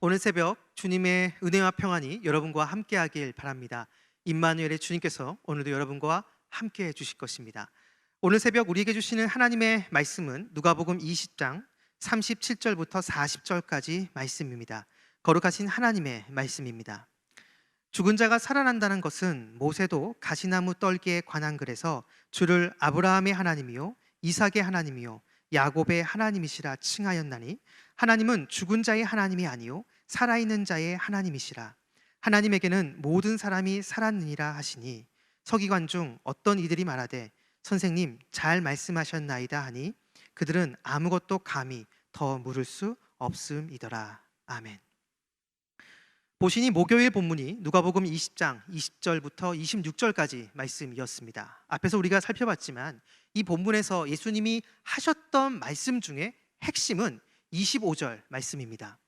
오늘 새벽 주님의 은혜와 평안이 여러분과 함께하길 바랍니다. 임마누엘의 주님께서 오늘도 여러분과 함께해 주실 것입니다. 오늘 새벽 우리에게 주시는 하나님의 말씀은 누가복음 20장 37절부터 40절까지 말씀입니다. 거룩하신 하나님의 말씀입니다. 죽은 자가 살아난다는 것은 모세도 가시나무 떨기에 관한 글에서 주를 아브라함의 하나님이요 이삭의 하나님이요 야곱의 하나님이시라 칭하였나니 하나님은 죽은 자의 하나님이 아니요 살아있는 자의 하나님이시라. 하나님에게는 모든 사람이 살았느니라 하시니 서기관 중 어떤 이들이 말하되 선생님 잘 말씀하셨나이다 하니 그들은 아무것도 감히 더 물을 수 없음이더라. 아멘. 보시니 목요일 본문이 누가복음 20장 20절부터 26절까지 말씀이었습니다. 앞에서 우리가 살펴봤지만 이 본문에서 예수님이 하셨던 말씀 중에 핵심은 25절 말씀입니다.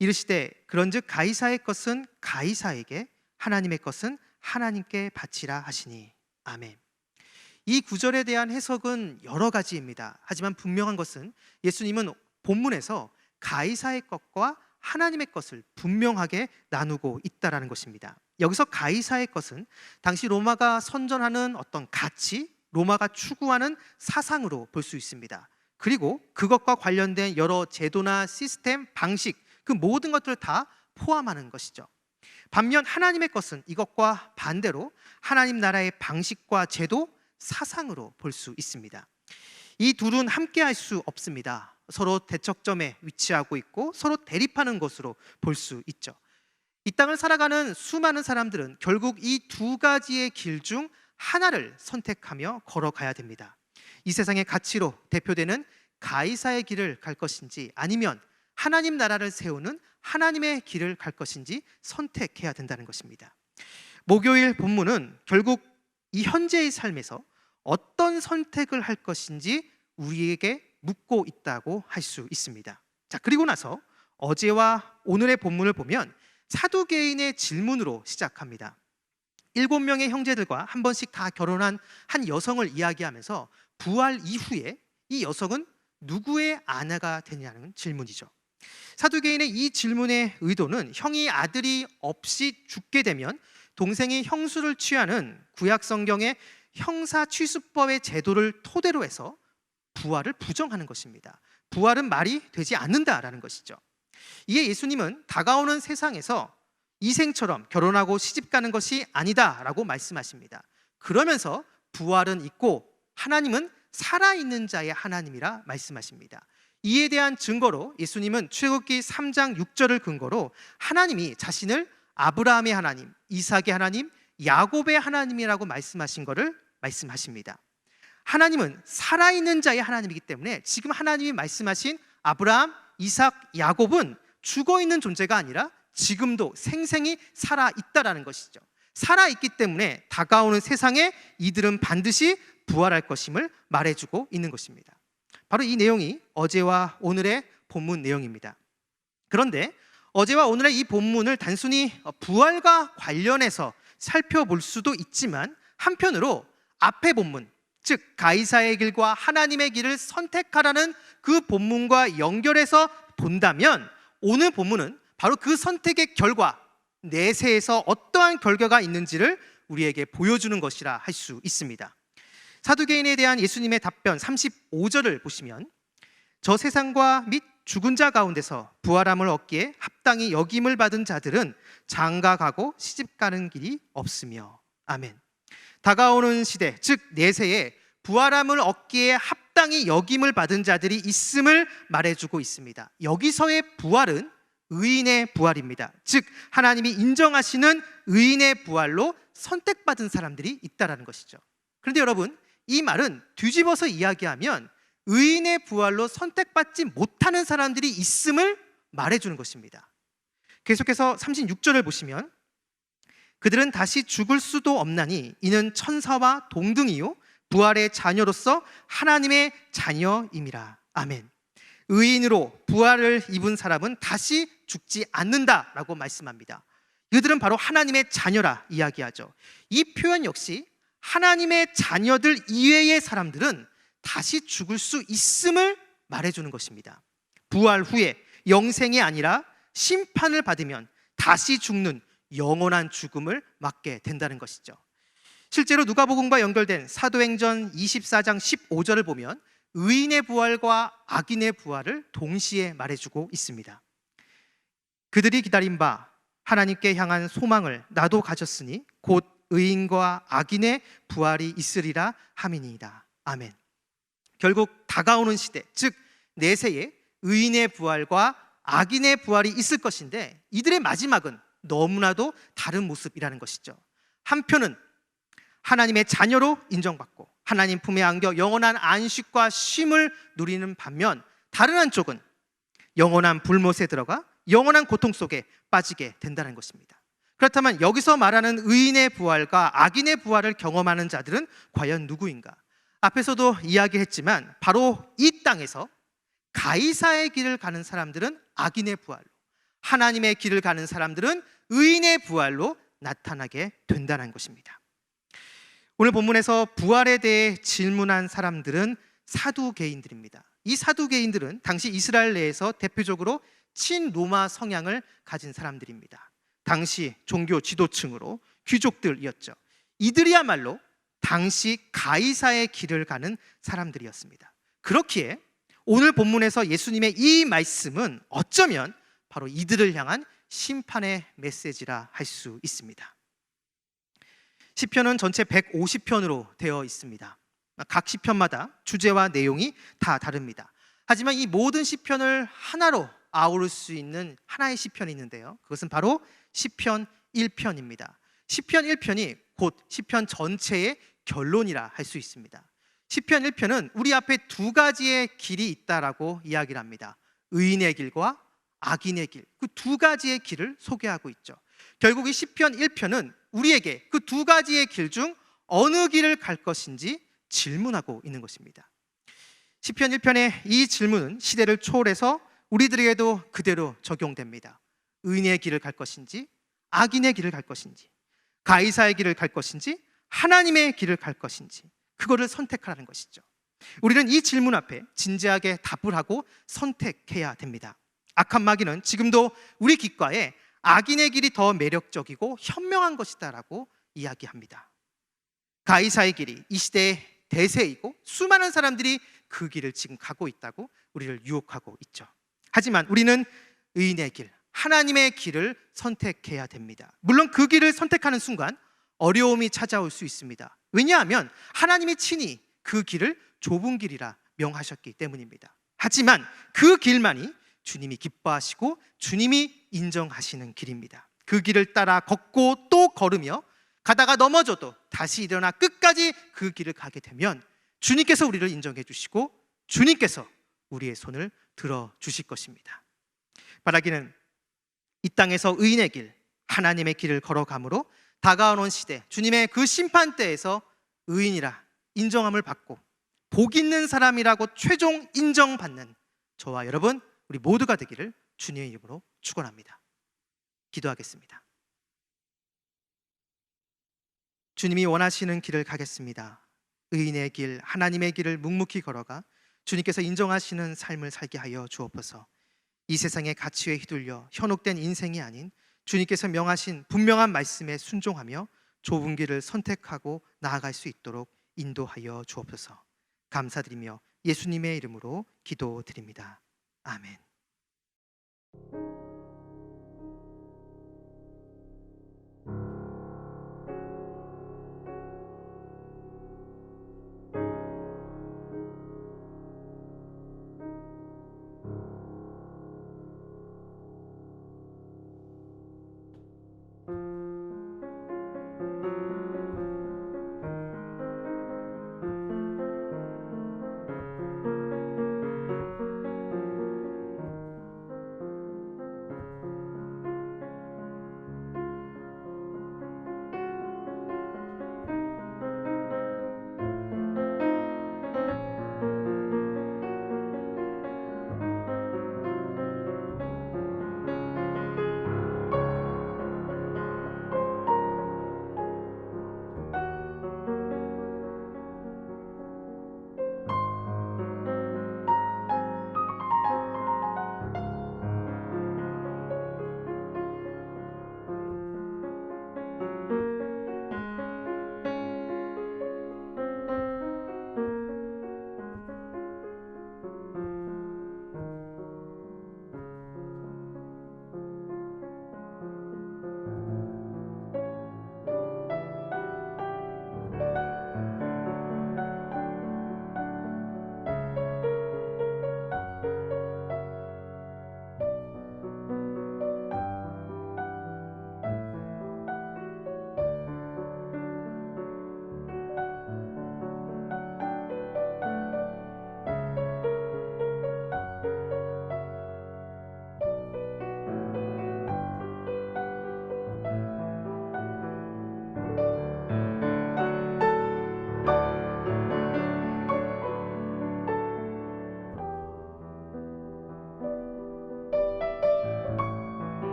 이르시되 그런즉 가이사의 것은 가이사에게 하나님의 것은 하나님께 바치라 하시니. 아멘. 이 구절에 대한 해석은 여러 가지입니다. 하지만 분명한 것은 예수님은 본문에서 가이사의 것과 하나님의 것을 분명하게 나누고 있다라는 것입니다. 여기서 가이사의 것은 당시 로마가 선전하는 어떤 가치, 로마가 추구하는 사상으로 볼 수 있습니다. 그리고 그것과 관련된 여러 제도나 시스템, 방식, 그 모든 것들을 다 포함하는 것이죠. 반면 하나님의 것은 이것과 반대로 하나님 나라의 방식과 제도, 사상으로 볼 수 있습니다. 이 둘은 함께할 수 없습니다. 서로 대척점에 위치하고 있고 서로 대립하는 것으로 볼 수 있죠. 이 땅을 살아가는 수많은 사람들은 결국 이 두 가지의 길 중 하나를 선택하며 걸어가야 됩니다. 이 세상의 가치로 대표되는 가이사의 길을 갈 것인지 아니면 하나님 나라를 세우는 하나님의 길을 갈 것인지 선택해야 된다는 것입니다. 목요일 본문은 결국 이 현재의 삶에서 어떤 선택을 할 것인지 우리에게 묻고 있다고 할 수 있습니다. 자, 그리고 나서 어제와 오늘의 본문을 보면 사두개인의 질문으로 시작합니다. 7명의 형제들과 한 번씩 다 결혼한 한 여성을 이야기하면서 부활 이후에 이 여성은 누구의 아내가 되냐는 질문이죠. 사두개인의 이 질문의 의도는 형이 아들이 없이 죽게 되면 동생이 형수를 취하는 구약 성경의 형사취수법의 제도를 토대로 해서 부활을 부정하는 것입니다. 부활은 말이 되지 않는다라는 것이죠. 이에 예수님은 다가오는 세상에서 이생처럼 결혼하고 시집가는 것이 아니다라고 말씀하십니다. 그러면서 부활은 있고 하나님은 살아있는 자의 하나님이라 말씀하십니다. 이에 대한 증거로 예수님은 출애굽기 3장 6절을 근거로 하나님이 자신을 아브라함의 하나님, 이삭의 하나님, 야곱의 하나님이라고 말씀하신 것을 말씀하십니다. 하나님은 살아있는 자의 하나님이기 때문에 지금 하나님이 말씀하신 아브라함, 이삭, 야곱은 죽어있는 존재가 아니라 지금도 생생히 살아있다라는 것이죠. 살아있기 때문에 다가오는 세상에 이들은 반드시 부활할 것임을 말해주고 있는 것입니다. 바로 이 내용이 어제와 오늘의 본문 내용입니다. 그런데 어제와 오늘의 이 본문을 단순히 부활과 관련해서 살펴볼 수도 있지만 한편으로 앞의 본문, 즉 가이사의 길과 하나님의 길을 선택하라는 그 본문과 연결해서 본다면 오늘 본문은 바로 그 선택의 결과, 내세에서 어떠한 결과가 있는지를 우리에게 보여주는 것이라 할 수 있습니다. 사두개인에 대한 예수님의 답변 35절을 보시면 저 세상과 및 죽은 자 가운데서 부활함을 얻기에 합당히 여김을 받은 자들은 장가가고 시집가는 길이 없으며. 아멘. 다가오는 시대, 즉 내세에 부활함을 얻기에 합당히 여김을 받은 자들이 있음을 말해주고 있습니다. 여기서의 부활은 의인의 부활입니다. 즉 하나님이 인정하시는 의인의 부활로 선택받은 사람들이 있다라는 것이죠. 그런데 여러분, 이 말은 뒤집어서 이야기하면 의인의 부활로 선택받지 못하는 사람들이 있음을 말해주는 것입니다. 계속해서 36절을 보시면 그들은 다시 죽을 수도 없나니 이는 천사와 동등이요 부활의 자녀로서 하나님의 자녀임이라. 아멘. 의인으로 부활을 입은 사람은 다시 죽지 않는다라고 말씀합니다. 이들은 바로 하나님의 자녀라 이야기하죠. 이 표현 역시 하나님의 자녀들 이외의 사람들은 다시 죽을 수 있음을 말해주는 것입니다. 부활 후에 영생이 아니라 심판을 받으면 다시 죽는 영원한 죽음을 맞게 된다는 것이죠. 실제로 누가복음과 연결된 사도행전 24장 15절을 보면 의인의 부활과 악인의 부활을 동시에 말해주고 있습니다. 그들이 기다린 바 하나님께 향한 소망을 나도 가졌으니 곧 의인과 악인의 부활이 있으리라 함이니이다. 아멘. 결국 다가오는 시대, 즉 내세에 의인의 부활과 악인의 부활이 있을 것인데 이들의 마지막은 너무나도 다른 모습이라는 것이죠. 한편은 하나님의 자녀로 인정받고 하나님 품에 안겨 영원한 안식과 쉼을 누리는 반면, 다른 한쪽은 영원한 불못에 들어가 영원한 고통 속에 빠지게 된다는 것입니다. 그렇다면 여기서 말하는 의인의 부활과 악인의 부활을 경험하는 자들은 과연 누구인가? 앞에서도 이야기했지만 바로 이 땅에서 가이사의 길을 가는 사람들은 악인의 부활로, 하나님의 길을 가는 사람들은 의인의 부활로 나타나게 된다는 것입니다. 오늘 본문에서 부활에 대해 질문한 사람들은 사두개인들입니다. 이 사두개인들은 당시 이스라엘 내에서 대표적으로 친로마 성향을 가진 사람들입니다. 당시 종교 지도층으로 귀족들이었죠. 이들이야말로 당시 가이사의 길을 가는 사람들이었습니다. 그렇기에 오늘 본문에서 예수님의 이 말씀은 어쩌면 바로 이들을 향한 심판의 메시지라 할 수 있습니다. 시편은 전체 150편으로 되어 있습니다. 각 시편마다 주제와 내용이 다 다릅니다. 하지만 이 모든 시편을 하나로 아우를 수 있는 하나의 시편이 있는데요, 그것은 바로 시편 1편입니다. 시편 1편이 곧 시편 전체의 결론이라 할 수 있습니다. 시편 1편은 우리 앞에 두 가지의 길이 있다라고 이야기를 합니다. 의인의 길과 악인의 길, 그 두 가지의 길을 소개하고 있죠. 결국 이 시편 1편은 우리에게 그 두 가지의 길 중 어느 길을 갈 것인지 질문하고 있는 것입니다. 시편 1편의 이 질문은 시대를 초월해서 우리들에게도 그대로 적용됩니다. 의인의 길을 갈 것인지, 악인의 길을 갈 것인지, 가이사의 길을 갈 것인지, 하나님의 길을 갈 것인지, 그거를 선택하라는 것이죠. 우리는 이 질문 앞에 진지하게 답을 하고 선택해야 됩니다. 악한 마귀는 지금도 우리 귓가에 악인의 길이 더 매력적이고 현명한 것이다 라고 이야기합니다. 가이사의 길이 이 시대의 대세이고 수많은 사람들이 그 길을 지금 가고 있다고 우리를 유혹하고 있죠. 하지만 우리는 의인의 길, 하나님의 길을 선택해야 됩니다. 물론 그 길을 선택하는 순간 어려움이 찾아올 수 있습니다. 왜냐하면 하나님이 친히 그 길을 좁은 길이라 명하셨기 때문입니다. 하지만 그 길만이 주님이 기뻐하시고 주님이 인정하시는 길입니다. 그 길을 따라 걷고 또 걸으며 가다가 넘어져도 다시 일어나 끝까지 그 길을 가게 되면 주님께서 우리를 인정해 주시고 주님께서 우리의 손을 들어 주실 것입니다. 바라기는 이 땅에서 의인의 길, 하나님의 길을 걸어가므로 다가오는 시대, 주님의 그 심판대에서 의인이라 인정함을 받고 복 있는 사람이라고 최종 인정받는 저와 여러분, 우리 모두가 되기를 주님의 이름으로 축원합니다. 기도하겠습니다. 주님이 원하시는 길을 가겠습니다. 의인의 길, 하나님의 길을 묵묵히 걸어가 주님께서 인정하시는 삶을 살게 하여 주옵소서. 이 세상의 가치에 휘둘려 현혹된 인생이 아닌 주님께서 명하신 분명한 말씀에 순종하며 좁은 길을 선택하고 나아갈 수 있도록 인도하여 주옵소서. 감사드리며 예수님의 이름으로 기도드립니다. 아멘.